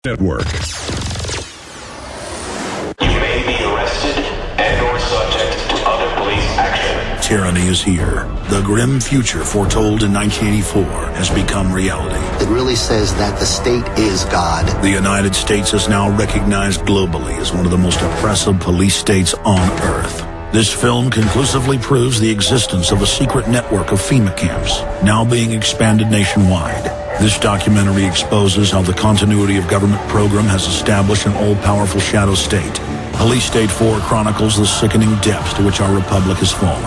Network. You may be arrested and/or subject to other police action. Tyranny is here. The grim future foretold in 1984 has become reality. It really says that the state is God. The United States is now recognized globally as one of the most oppressive police states on Earth. This film conclusively proves the existence of a secret network of FEMA camps, now being expanded nationwide. This documentary exposes how the continuity of government program has established an all-powerful shadow state. Police State 4 chronicles the sickening depths to which our republic has fallen.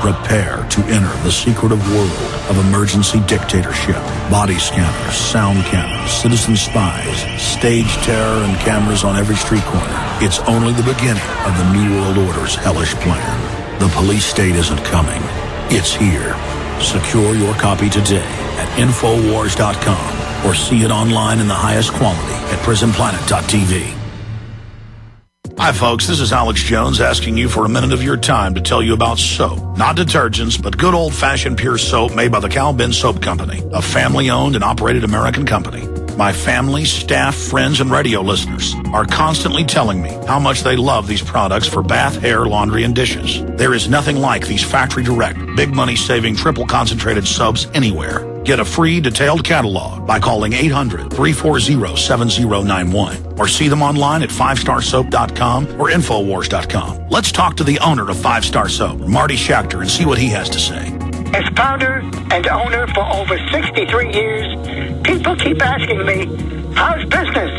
Prepare to enter the secretive world of emergency dictatorship, body scanners, sound cannons, citizen spies, stage terror, and cameras on every street corner. It's only the beginning of the New World Order's hellish plan. The police state isn't coming. It's here. Secure your copy today at Infowars.com or see it online in the highest quality at prisonplanet.tv. Hi folks, this is Alex Jones asking you for a minute of your time to tell you about soap. Not detergents, but good old-fashioned pure soap made by the Cal Ben Soap Company, a family-owned and operated American company. My family, staff, friends, and radio listeners are constantly telling me how much they love these products for bath, hair, laundry, and dishes. There is nothing like these factory-direct, big money-saving, triple-concentrated soaps anywhere. Get a free detailed catalog by calling 800-340-7091 or see them online at 5starsoap.com or Infowars.com. Let's talk to the owner of 5 Star Soap, Marty Schachter, and see what he has to say. As founder and owner for over 63 years, people keep asking me, how's business?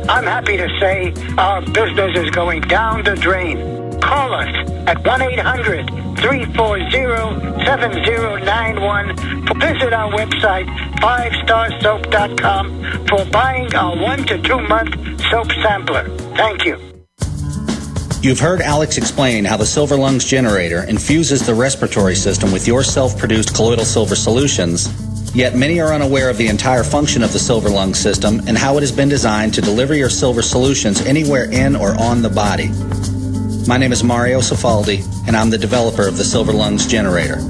I'm happy to say our business is going down the drain. Call us at 1-800-340-7091. Visit our website, 5starsoap.com, for buying our 1 to 2 month soap sampler. Thank you. You've heard Alex explain how the Silver Lungs generator infuses the respiratory system with your self-produced colloidal silver solutions, yet many are unaware of the entire function of the Silver Lungs system and how it has been designed to deliver your silver solutions anywhere in or on the body. My name is Mario Cifaldi, and I'm the developer of the Silver Lungs generator.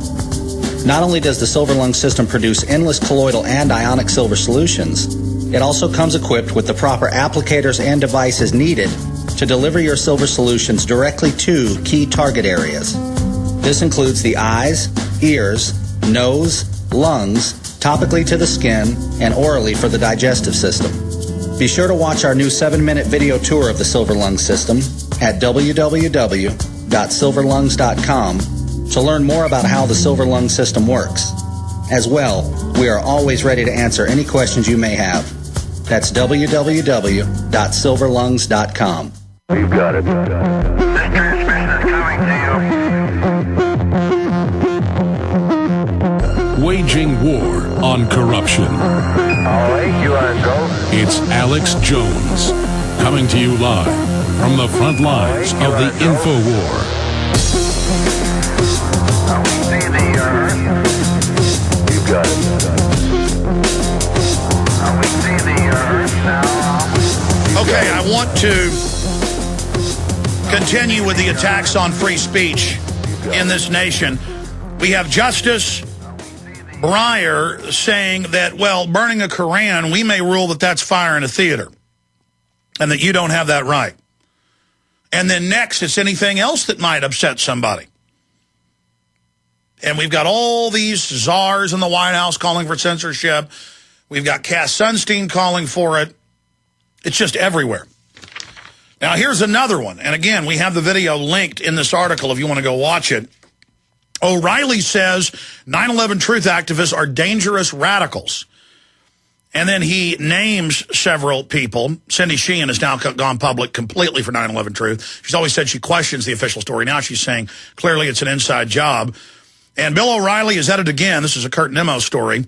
Not only does the Silver Lungs system produce endless colloidal and ionic silver solutions, it also comes equipped with the proper applicators and devices needed to deliver your silver solutions directly to key target areas. This includes the eyes, ears, nose, lungs, topically to the skin, and orally for the digestive system. Be sure to watch our new 7-minute video tour of the Silver Lungs system at www.silverlungs.com to learn more about how the Silver Lungs system works. As well, we are always ready to answer any questions you may have. That's www.silverlungs.com. We've got it. This transmission is coming to you. Waging war on corruption. All right, you are go. It's Alex Jones, coming to you live from the front lines of the InfoWar. We see the You've got it. we see the now. Okay, I want to continue with the attacks on free speech in this nation. We have Justice Breyer saying that, well, burning a Koran, we may rule that that's fire in a theater and that you don't have that right. And then next, it's anything else that might upset somebody. And we've got all these czars in the White House calling for censorship. We've got Cass Sunstein calling for it. It's just everywhere. Now, here's another one. And again, we have the video linked in this article if you want to go watch it. O'Reilly says 9/11 truth activists are dangerous radicals. And then he names several people. Cindy Sheehan has now gone public completely for 9/11 truth. She's always said she questions the official story. Now she's saying clearly it's an inside job. And Bill O'Reilly is at it again. This is a Kurt Nimmo story.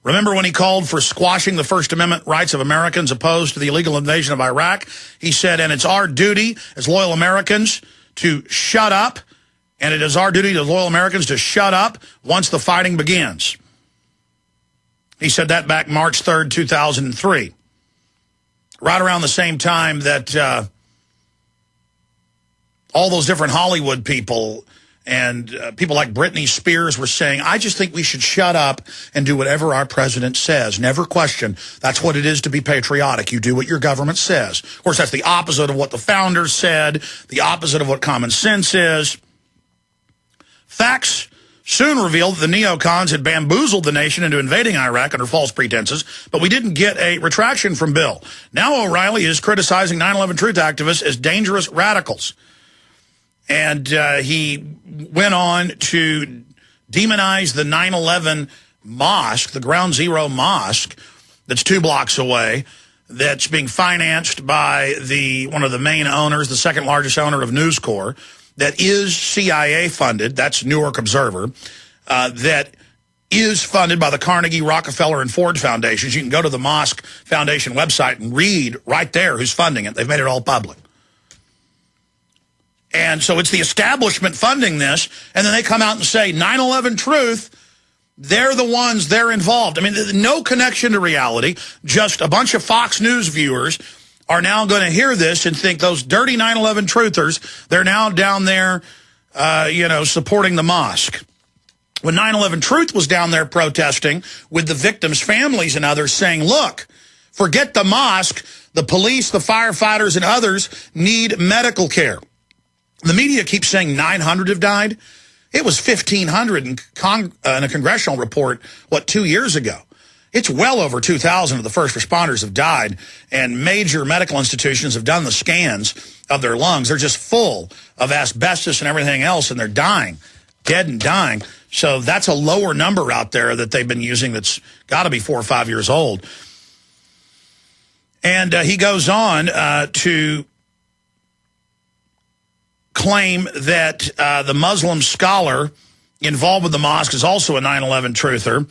Remember when he called for squashing the First Amendment rights of Americans opposed to the illegal invasion of Iraq? He said, and it's our duty as loyal Americans to shut up, and it is our duty as loyal Americans to shut up once the fighting begins. He said that back March 3rd, 2003, right around the same time that all those different Hollywood people And people like Britney Spears were saying, I just think we should shut up and do whatever our president says. Never question. That's what it is to be patriotic. You do what your government says. Of course, that's the opposite of what the founders said, the opposite of what common sense is. Facts soon revealed that the neocons had bamboozled the nation into invading Iraq under false pretenses, but we didn't get a retraction from Bill. Now O'Reilly is criticizing 9/11 truth activists as dangerous radicals. And he went on to demonize the 9/11 mosque, the Ground Zero mosque, that's 2 blocks away, that's being financed by one of the main owners, the second largest owner of News Corp, that is CIA funded. That's Newark Observer. That is funded by the Carnegie, Rockefeller, and Ford Foundations. You can go to the Mosque Foundation website and read right there who's funding it. They've made it all public. And so it's the establishment funding this, and then they come out and say 9/11 truth, they're the ones, they're involved. I mean, no connection to reality, just a bunch of Fox News viewers are now going to hear this and think those dirty 9/11 truthers, they're now down there, supporting the mosque. When 9/11 Truth was down there protesting with the victims' families and others saying, look, forget the mosque, the police, the firefighters, and others need medical care. The media keeps saying 900 have died. It was 1,500 in a congressional report, 2 years ago. It's well over 2,000 of the first responders have died, and major medical institutions have done the scans of their lungs. They're just full of asbestos and everything else, and they're dying, dead and dying. So that's a lower number out there that they've been using that's got to be 4 or 5 years old. And he goes on to claim that the Muslim scholar involved with the mosque is also a 9/11 truther.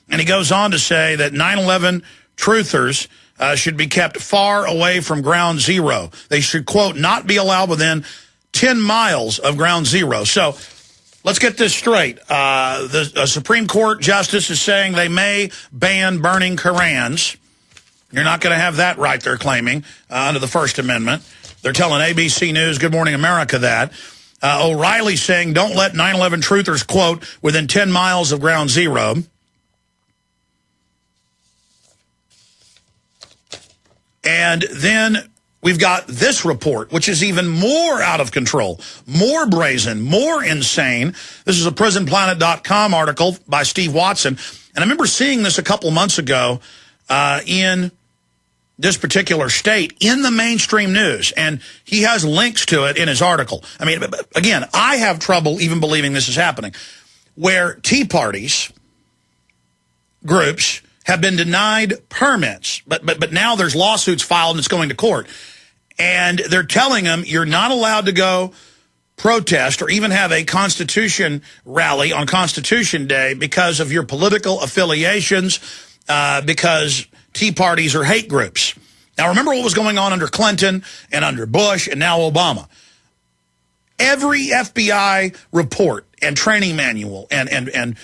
And he goes on to say that 9/11 truthers should be kept far away from Ground Zero. They should, quote, not be allowed within 10 miles of Ground Zero. So let's get this straight. The Supreme Court justice is saying they may ban burning Korans. You're not going to have that right, they're claiming, under the First Amendment. They're telling ABC News, Good Morning America, that. O'Reilly's saying don't let 9/11 truthers, quote, within 10 miles of Ground Zero. And then we've got this report, which is even more out of control, more brazen, more insane. This is a prisonplanet.com article by Steve Watson. And I remember seeing this a couple months ago in this particular state in the mainstream news, and he has links to it in his article. I mean, again, I have trouble even believing this is happening, where Tea Parties groups have been denied permits, but now there's lawsuits filed and it's going to court, and they're telling them you're not allowed to go protest or even have a Constitution rally on Constitution Day because of your political affiliations, because Tea Parties are hate groups. Now, remember what was going on under Clinton and under Bush and now Obama. Every FBI report and training manual and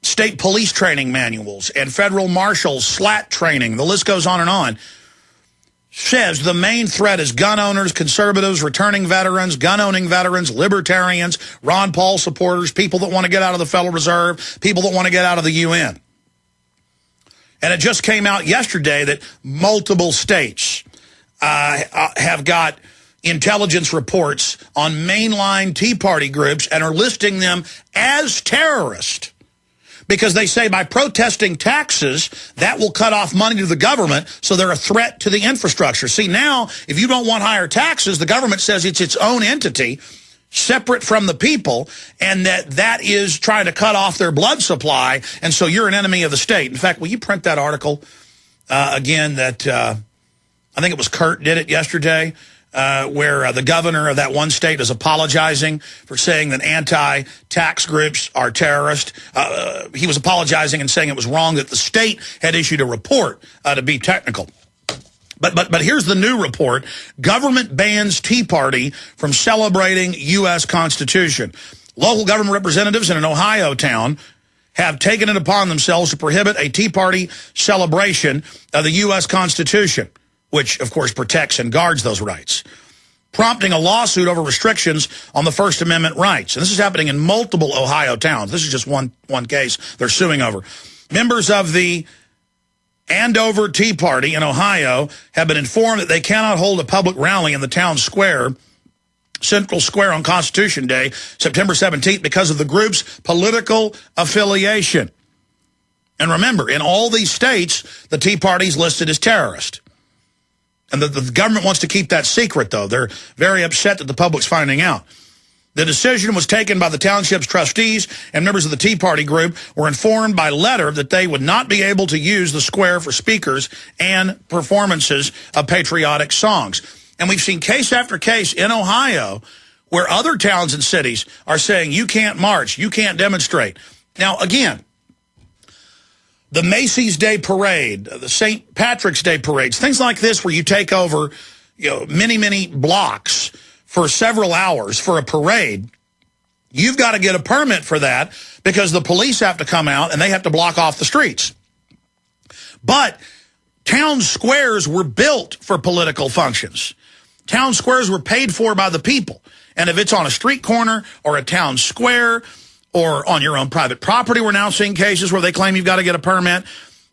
state police training manuals and federal marshals, SLAT training, the list goes on, says the main threat is gun owners, conservatives, returning veterans, gun-owning veterans, libertarians, Ron Paul supporters, people that want to get out of the Federal Reserve, people that want to get out of the UN. And it just came out yesterday that multiple states have got intelligence reports on mainline Tea Party groups and are listing them as terrorists because they say by protesting taxes, that will cut off money to the government, so they're a threat to the infrastructure. See, now, if you don't want higher taxes, the government says it's its own entity, separate from the people, and that is trying to cut off their blood supply, and so you're an enemy of the state. In fact, will you print that article again that I think it was Kurt did it yesterday, where the governor of that one state is apologizing for saying that anti-tax groups are terrorists. He was apologizing and saying it was wrong that the state had issued a report to be technical. But here's the new report. Government bans Tea Party from celebrating U.S. Constitution. Local government representatives in an Ohio town have taken it upon themselves to prohibit a Tea Party celebration of the U.S. Constitution, which, of course, protects and guards those rights. prompting a lawsuit over restrictions on the First Amendment rights. And this is happening in multiple Ohio towns. This is just one case they're suing over. Members of the Andover Tea Party in Ohio have been informed that they cannot hold a public rally in the town square, Central Square, on Constitution Day, September 17th, because of the group's political affiliation. And remember, in all these states, the Tea Party is listed as terrorist. And the government wants to keep that secret, though. They're very upset that the public's finding out. The decision was taken by the township's trustees, and members of the Tea Party group were informed by letter that they would not be able to use the square for speakers and performances of patriotic songs. And we've seen case after case in Ohio where other towns and cities are saying you can't march, you can't demonstrate. Now, again, the Macy's Day Parade, the St. Patrick's Day parades, things like this where you take over, many blocks for several hours for a parade, you've got to get a permit for that because the police have to come out and they have to block off the streets. But town squares were built for political functions. Town squares were paid for by the people. And if it's on a street corner or a town square or on your own private property, we're now seeing cases where they claim you've got to get a permit.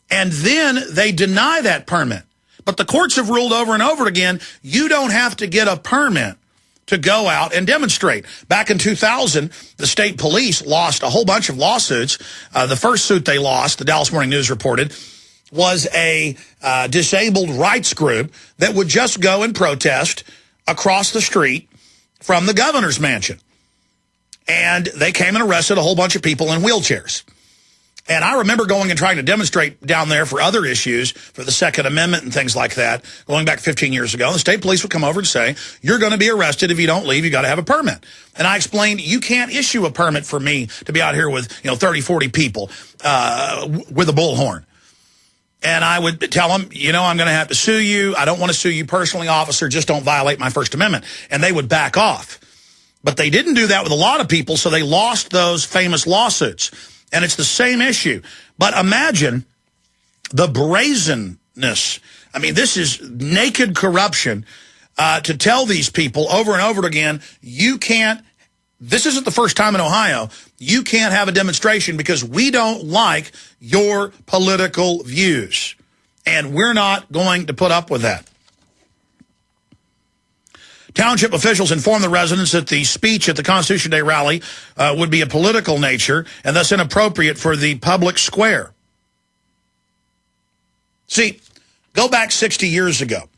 And then they deny that permit. But the courts have ruled over and over again, you don't have to get a permit to go out and demonstrate. Back in 2000, the state police lost a whole bunch of lawsuits. The first suit they lost, the Dallas Morning News reported, was a disabled rights group that would just go and protest across the street from the governor's mansion. And they came and arrested a whole bunch of people in wheelchairs. And I remember going and trying to demonstrate down there for other issues, for the Second Amendment and things like that, going back 15 years ago. The state police would come over and say, you're going to be arrested if you don't leave. You got to have a permit. And I explained, you can't issue a permit for me to be out here with 30, 40 people with a bullhorn. And I would tell them, I'm going to have to sue you. I don't want to sue you personally, officer. Just don't violate my First Amendment. And they would back off. But they didn't do that with a lot of people, so they lost those famous lawsuits. And it's the same issue. But imagine the brazenness. I mean, this is naked corruption to tell these people over and over again, you can't, this isn't the first time in Ohio, you can't have a demonstration because we don't like your political views. And we're not going to put up with that. Township officials informed the residents that the speech at the Constitution Day rally would be a political nature and thus inappropriate for the public square. See, go back 60 years ago.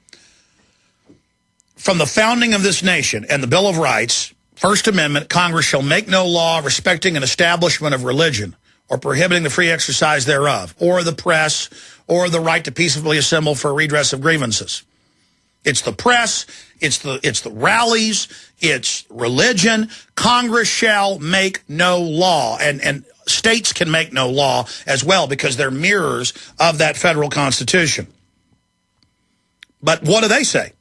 From the founding of this nation and the Bill of Rights, First Amendment, Congress shall make no law respecting an establishment of religion or prohibiting the free exercise thereof, or the press, or the right to peacefully assemble for redress of grievances. It's the press, it's the rallies, it's religion. Congress shall make no law, and states can make no law as well because they're mirrors of that federal Constitution. But what do they say?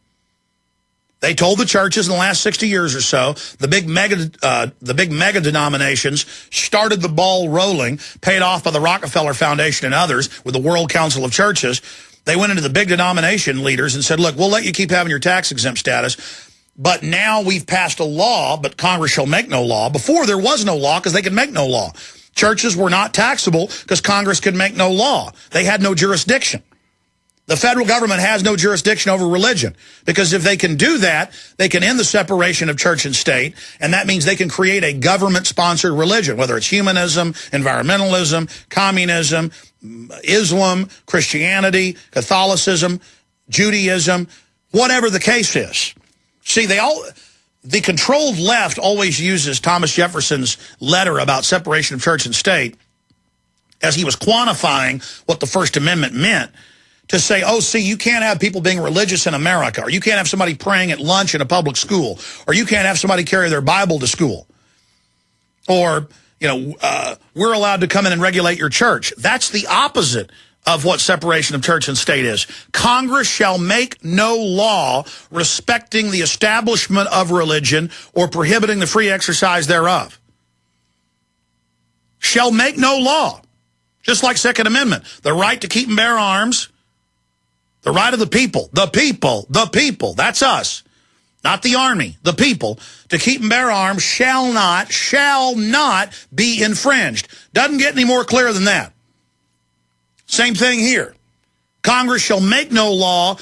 They told the churches in the last 60 years or so, the big mega denominations started the ball rolling, paid off by the Rockefeller Foundation and others with the World Council of Churches. They went into the big denomination leaders and said, look, we'll let you keep having your tax-exempt status, but now we've passed a law, but Congress shall make no law. Before, there was no law because they could make no law. Churches were not taxable because Congress could make no law. They had no jurisdiction. The federal government has no jurisdiction over religion because if they can do that, they can end the separation of church and state, and that means they can create a government-sponsored religion, whether it's humanism, environmentalism, communism, Islam, Christianity, Catholicism, Judaism, whatever the case is. See, the controlled left always uses Thomas Jefferson's letter about separation of church and state as he was quantifying what the First Amendment meant to say, oh, see, you can't have people being religious in America, or you can't have somebody praying at lunch in a public school, or you can't have somebody carry their Bible to school, or we're allowed to come in and regulate your church. That's the opposite of what separation of church and state is. Congress shall make no law respecting the establishment of religion or prohibiting the free exercise thereof. Shall make no law. Just like Second Amendment. The right to keep and bear arms. The right of the people. The people. The people. That's us. not the army, the people, to keep and bear arms shall not be infringed. Doesn't get any more clear than that. Same thing here. Congress shall make no law